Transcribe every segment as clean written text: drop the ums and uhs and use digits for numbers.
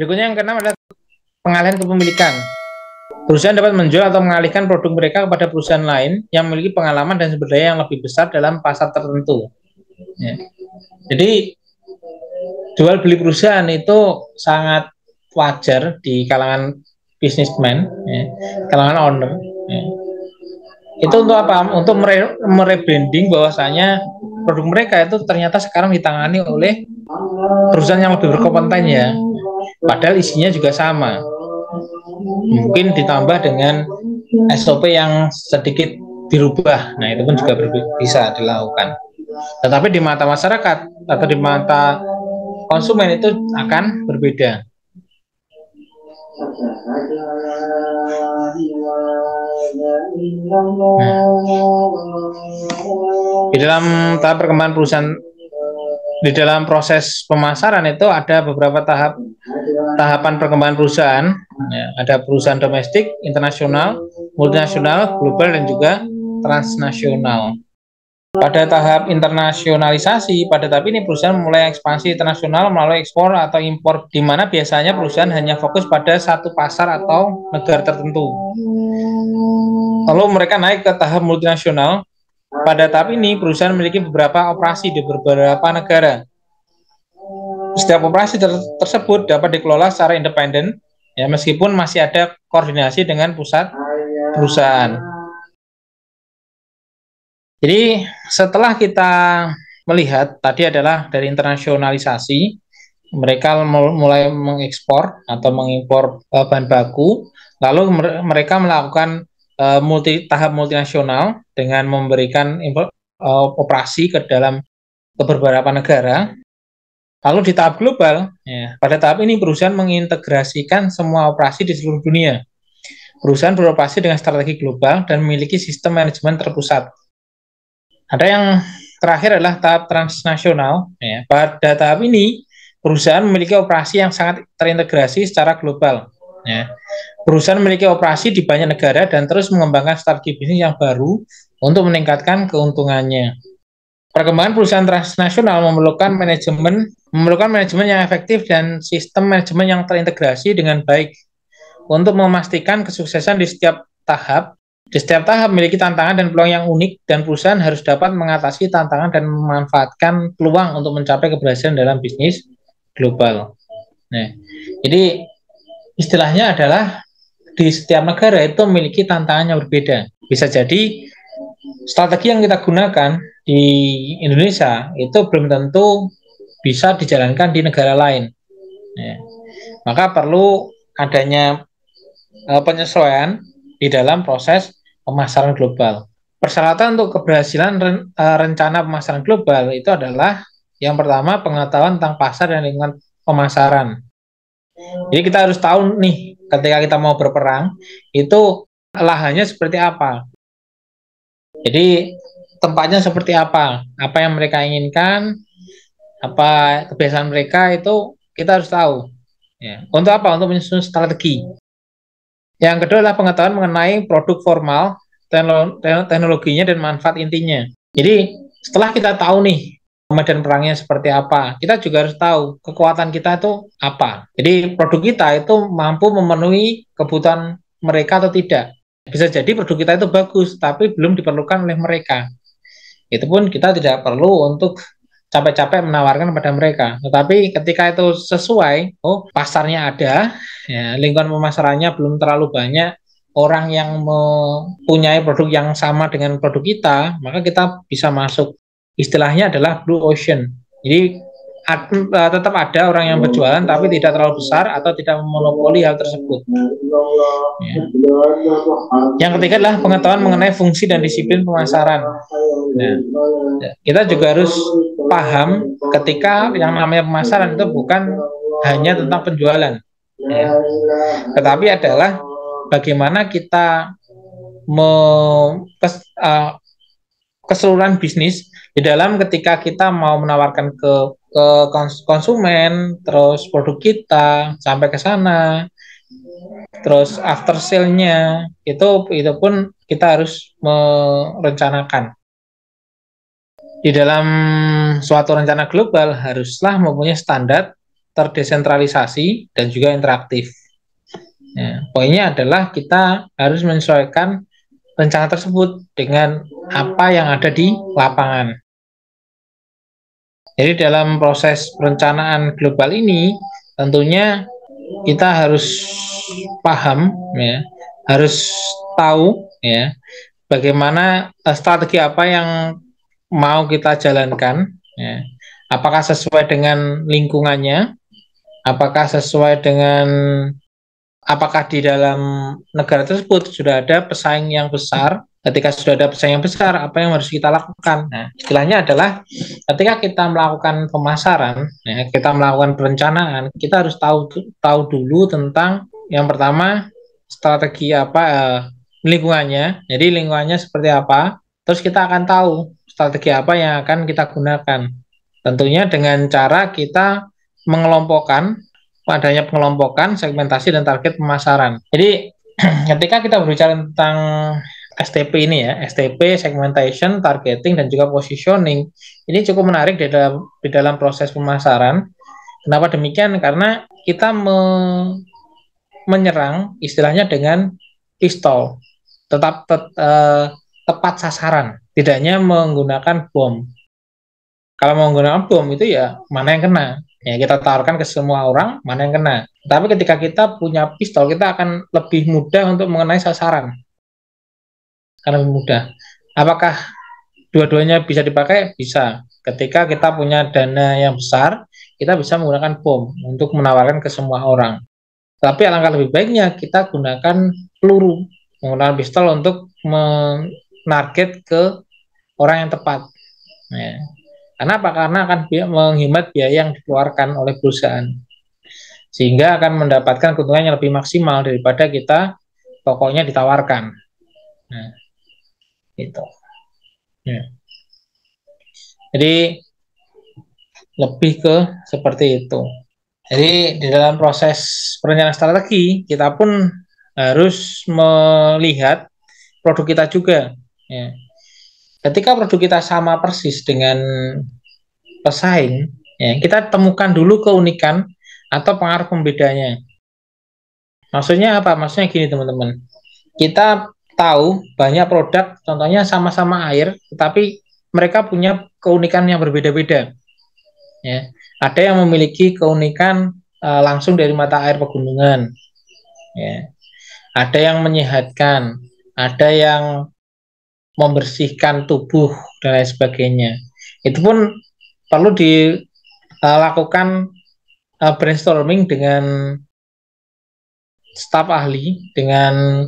Berikutnya yang keenam adalah pengalihan kepemilikan. Perusahaan dapat menjual atau mengalihkan produk mereka kepada perusahaan lain yang memiliki pengalaman dan sumber daya yang lebih besar dalam pasar tertentu. Ya. Jadi jual beli perusahaan itu sangat wajar di kalangan bisnismen, ya, kalangan owner. Ya. Itu untuk apa? Untuk merebranding bahwasanya produk mereka itu ternyata sekarang ditangani oleh perusahaan yang lebih berkompeten ya. Padahal isinya juga sama. Mungkin ditambah dengan SOP yang sedikit dirubah. Nah, itu pun juga bisa dilakukan. Tetapi di mata masyarakat atau di mata konsumen itu akan berbeda. Di dalam tahap perkembangan perusahaan, di dalam proses pemasaran itu ada beberapa tahapan perkembangan perusahaan. Ya, ada perusahaan domestik, internasional, multinasional, global, dan juga transnasional. Pada tahap internasionalisasi, pada tahap ini perusahaan mulai ekspansi internasional melalui ekspor atau impor, di mana biasanya perusahaan hanya fokus pada satu pasar atau negara tertentu. Lalu mereka naik ke tahap multinasional. Pada tahap ini perusahaan memiliki beberapa operasi di beberapa negara. Setiap operasi tersebut dapat dikelola secara independen, ya, meskipun masih ada koordinasi dengan pusat perusahaan. Jadi setelah kita melihat tadi adalah dari internasionalisasi, mereka mulai mengekspor atau mengimpor bahan baku, lalu mereka melakukan tahap multinasional dengan memberikan operasi ke beberapa negara. Lalu di tahap global, ya, pada tahap ini perusahaan mengintegrasikan semua operasi di seluruh dunia. Perusahaan beroperasi dengan strategi global dan memiliki sistem manajemen terpusat. Ada yang terakhir adalah tahap transnasional. Ya. Pada tahap ini, perusahaan memiliki operasi yang sangat terintegrasi secara global. Ya. Perusahaan memiliki operasi di banyak negara dan terus mengembangkan strategi bisnis yang baru untuk meningkatkan keuntungannya. Perkembangan perusahaan transnasional memerlukan manajemen yang efektif dan sistem manajemen yang terintegrasi dengan baik untuk memastikan kesuksesan di setiap tahap. Di setiap tahap memiliki tantangan dan peluang yang unik, dan perusahaan harus dapat mengatasi tantangan dan memanfaatkan peluang untuk mencapai keberhasilan dalam bisnis global. Nah, jadi istilahnya adalah di setiap negara itu memiliki tantangan yang berbeda. Bisa jadi strategi yang kita gunakan di Indonesia itu belum tentu bisa dijalankan di negara lain. Nah, maka perlu adanya penyesuaian di dalam proses pemasaran global. Persyaratan untuk keberhasilan rencana pemasaran global itu adalah yang pertama pengetahuan tentang pasar dan lingkungan pemasaran. Jadi kita harus tahu nih ketika kita mau berperang itu lahannya seperti apa. Jadi tempatnya seperti apa yang mereka inginkan, apa kebiasaan mereka itu kita harus tahu. Ya. Untuk apa? Untuk menyusun strategi. Yang kedua adalah pengetahuan mengenai produk formal, teknologinya, dan manfaat intinya. Jadi setelah kita tahu nih medan perangnya seperti apa, kita juga harus tahu kekuatan kita itu apa. Jadi produk kita itu mampu memenuhi kebutuhan mereka atau tidak. Bisa jadi produk kita itu bagus, tapi belum diperlukan oleh mereka. Itu pun kita tidak perlu untuk capek-capek menawarkan kepada mereka. Tetapi ketika itu sesuai, pasarnya ada, ya, lingkungan pemasarannya belum terlalu banyak, orang yang mempunyai produk yang sama dengan produk kita, maka kita bisa masuk. Istilahnya adalah blue ocean. Jadi tetap ada orang yang berjualan tapi tidak terlalu besar atau tidak memonopoli hal tersebut. Ya. Yang ketiga adalah pengetahuan mengenai fungsi dan disiplin pemasaran. Nah, kita juga harus paham ketika yang namanya pemasaran itu bukan hanya tentang penjualan, ya, tetapi adalah bagaimana kita keseluruhan bisnis di dalam ketika kita mau menawarkan ke konsumen, terus produk kita sampai ke sana, terus after sale-nya itu pun kita harus merencanakan. Di dalam suatu rencana global haruslah mempunyai standar terdesentralisasi dan juga interaktif. Ya, poinnya adalah kita harus menyesuaikan rencana tersebut dengan apa yang ada di lapangan. Jadi dalam proses perencanaan global ini tentunya kita harus paham, ya, harus tahu, ya, bagaimana strategi apa yang mau kita jalankan, ya. Apakah sesuai dengan lingkungannya, apakah sesuai dengan apakah di dalam negara tersebut sudah ada pesaing yang besar. Ketika sudah ada pesaing yang besar, apa yang harus kita lakukan? Nah, istilahnya adalah ketika kita melakukan pemasaran, ya, kita melakukan perencanaan, kita harus tahu dulu tentang yang pertama strategi apa, lingkungannya. Jadi lingkungannya seperti apa, terus kita akan tahu strategi apa yang akan kita gunakan. Tentunya dengan cara kita mengelompokkan, adanya pengelompokan, segmentasi, dan target pemasaran. Jadi ketika kita berbicara tentang STP ini, ya, STP, segmentation, targeting, dan juga positioning, ini cukup menarik di dalam proses pemasaran. Kenapa demikian? Karena kita menyerang istilahnya dengan pistol, tepat sasaran, tidak hanya menggunakan bom. Kalau menggunakan bom itu ya mana yang kena, ya kita taruhkan ke semua orang, mana yang kena. Tapi ketika kita punya pistol, kita akan lebih mudah untuk mengenai sasaran, karena lebih mudah. Apakah dua-duanya bisa dipakai? Bisa. Ketika kita punya dana yang besar, kita bisa menggunakan bom untuk menawarkan ke semua orang. Tapi alangkah lebih baiknya kita gunakan peluru, menggunakan pistol untuk menarget ke orang yang tepat. Ya. Karena apa? Karena akan menghemat biaya yang dikeluarkan oleh perusahaan, sehingga akan mendapatkan keuntungan yang lebih maksimal daripada kita pokoknya ditawarkan. Nah, itu. Ya. Jadi lebih ke seperti itu. Jadi di dalam proses perencanaan strategi kita pun harus melihat produk kita juga. Ya. Ketika produk kita sama persis dengan pesaing, ya, kita temukan dulu keunikan atau pengaruh pembedanya. Maksudnya apa? Maksudnya gini teman-teman. Kita tahu banyak produk, contohnya sama-sama air, tetapi mereka punya keunikan yang berbeda-beda. Ya. Ada yang memiliki keunikan langsung dari mata air pegunungan. Ya. Ada yang menyehatkan, ada yang membersihkan tubuh dan lain sebagainya. Itu pun perlu dilakukan brainstorming dengan staf ahli, dengan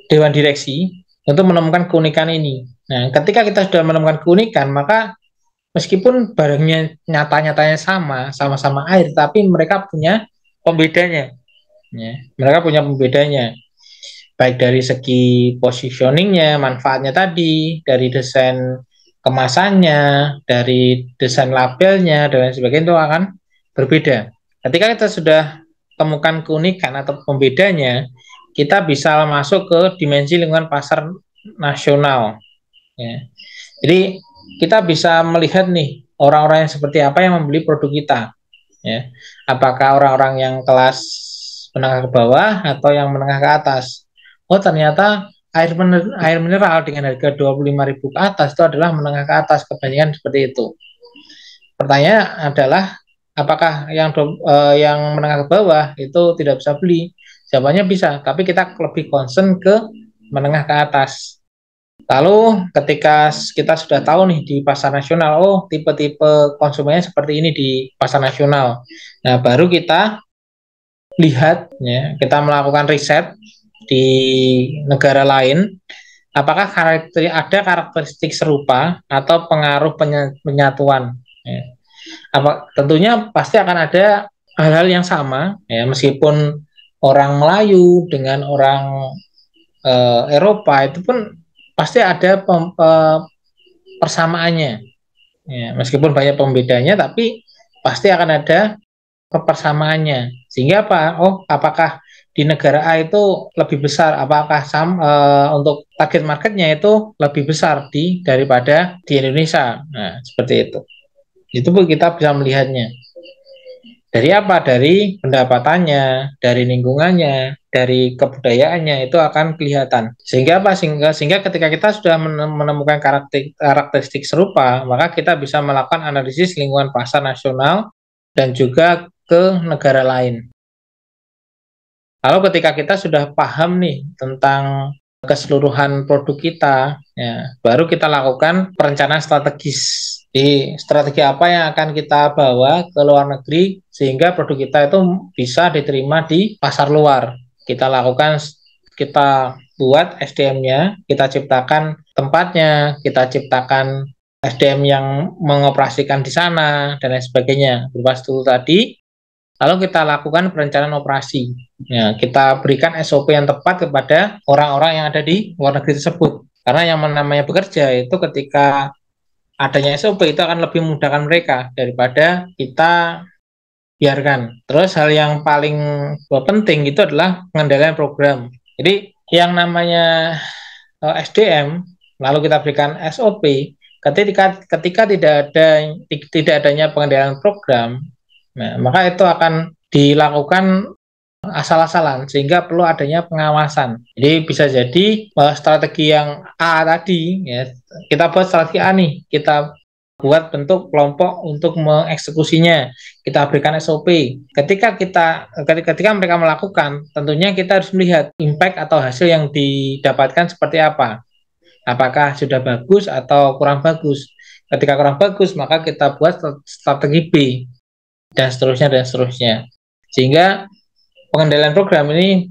dewan direksi untuk menemukan keunikan ini. Nah, ketika kita sudah menemukan keunikan, maka meskipun barangnya nyata-nyatanya sama-sama air, tapi mereka punya pembedanya. Ya, mereka punya pembedanya. Baik dari segi positioningnya, manfaatnya tadi, dari desain kemasannya, dari desain labelnya, dan lain sebagainya itu akan berbeda. Ketika kita sudah temukan keunikan atau pembedanya, kita bisa masuk ke dimensi lingkungan pasar nasional. Ya. Jadi kita bisa melihat nih orang-orang yang seperti apa yang membeli produk kita. Ya. Apakah orang-orang yang kelas menengah ke bawah atau yang menengah ke atas. Oh ternyata air mineral dengan harga 25.000 ke atas itu adalah menengah ke atas, kebanyakan seperti itu. Pertanyaan adalah apakah yang menengah ke bawah itu tidak bisa beli? Jawabannya bisa, tapi kita lebih concern ke menengah ke atas. Lalu ketika kita sudah tahu nih di pasar nasional, oh tipe-tipe konsumennya seperti ini di pasar nasional. Nah baru kita lihat, ya, kita melakukan riset di negara lain, apakah ada karakteristik serupa atau pengaruh penyatuan. Ya. Tentunya pasti akan ada hal-hal yang sama, ya, meskipun orang Melayu dengan orang Eropa itu pun pasti ada persamaannya. Ya, meskipun banyak pembedanya, tapi pasti akan ada persamaannya. Sehingga apa? Oh, apakah di negara A itu lebih besar? Apakah untuk target marketnya itu lebih besar daripada di Indonesia? Nah, seperti itu. Itu pun kita bisa melihatnya. Dari apa? Dari pendapatannya, dari lingkungannya, dari kebudayaannya itu akan kelihatan. Sehingga apa? Sehingga ketika kita sudah menemukan karakteristik serupa, maka kita bisa melakukan analisis lingkungan pasar nasional dan juga ke negara lain. Lalu ketika kita sudah paham nih tentang keseluruhan produk kita, ya, baru kita lakukan perencanaan strategis. Di strategi apa yang akan kita bawa ke luar negeri sehingga produk kita itu bisa diterima di pasar luar. Kita buat SDM-nya, kita ciptakan tempatnya, kita ciptakan SDM yang mengoperasikan di sana dan lain sebagainya. Berupa tool tadi. Lalu kita lakukan perencanaan operasi. Ya, kita berikan SOP yang tepat kepada orang-orang yang ada di luar negeri tersebut. Karena yang namanya bekerja itu ketika adanya SOP itu akan lebih memudahkan mereka daripada kita biarkan. Terus hal yang paling penting itu adalah pengendalian program. Jadi yang namanya SDM, lalu kita berikan SOP, ketika tidak adanya pengendalian program, nah, maka itu akan dilakukan asal-asalan sehingga perlu adanya pengawasan. Jadi bisa jadi strategi yang A tadi, ya, kita buat strategi A nih, kita buat bentuk kelompok untuk mengeksekusinya, kita berikan SOP. Ketika mereka melakukan, tentunya kita harus melihat impact atau hasil yang didapatkan seperti apa. Apakah sudah bagus atau kurang bagus. Ketika kurang bagus, maka kita buat strategi B dan seterusnya. Sehingga pengendalian program ini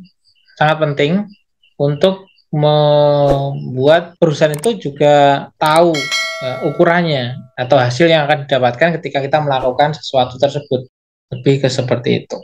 sangat penting untuk membuat perusahaan itu juga tahu ukurannya atau hasil yang akan didapatkan ketika kita melakukan sesuatu tersebut. Lebih ke seperti itu.